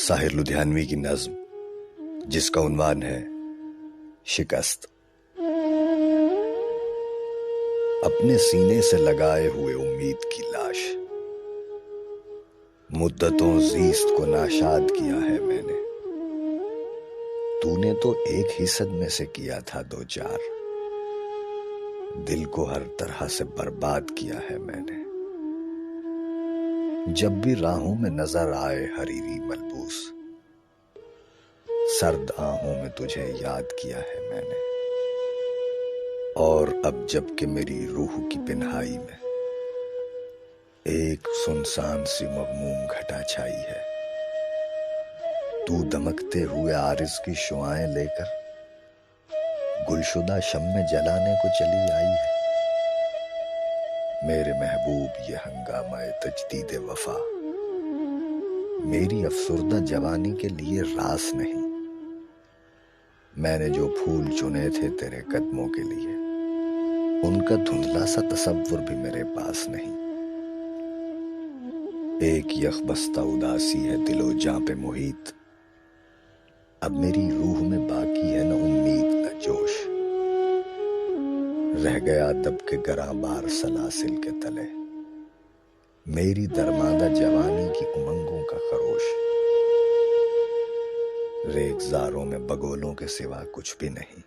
साहिर लुधियानवी की नज्म जिसका उन्वान है शिकस्त। अपने सीने से लगाए हुए उम्मीद की लाश, मुद्दतों जीस्त को नाशाद किया है मैंने। तूने तो एक ही सदमे से किया था दो चार, दिल को हर तरह से बर्बाद किया है मैंने। जब भी राहों में नजर आए हरीरी मलबूस, सर्द आहों में तुझे याद किया है मैंने। और अब जब कि मेरी रूह की पिन्हाई में एक सुनसान सी मगमूम घटा छाई है, तू दमकते हुए आरिज़ की शुआएं लेकर गुलशुदा शम्मे जलाने को चली आई है। मेरे महबूब ये हंगामा तजदीद वफा मेरी अफसुर्दा जवानी के लिए रास नहीं। मैंने जो फूल चुने थे तेरे कदमों के लिए, उनका धुंधला सा तसव्वुर भी मेरे पास नहीं। एक यखबस्ता उदासी है दिलो जां पे मुहीत, अब मेरी रूह में बाकी है न उम्मीद न जोश। रह गया दब के गराबार सलासिल के तले मेरी दरमादा जवानी की उमंगों का खरोश। रेगजारों में बगोलों के सिवा कुछ भी नहीं,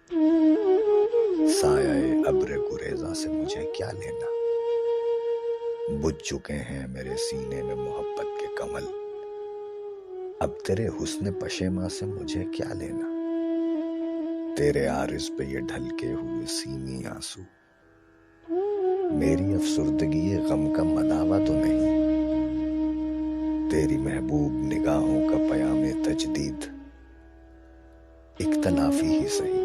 साये अब्र गुरेजा से मुझे क्या लेना। बुझ चुके हैं मेरे सीने में मोहब्बत के कमल, अब तेरे हुस्न पशेमा से मुझे क्या लेना। तेरे आरिज़ पे ये ढलके हुए सीनी आंसू मेरी अफसुर्दगी ये गम का मदावा तो नहीं। तेरी महबूब निगाहों का पयामे तजदीद इख्तलाफी ही सही।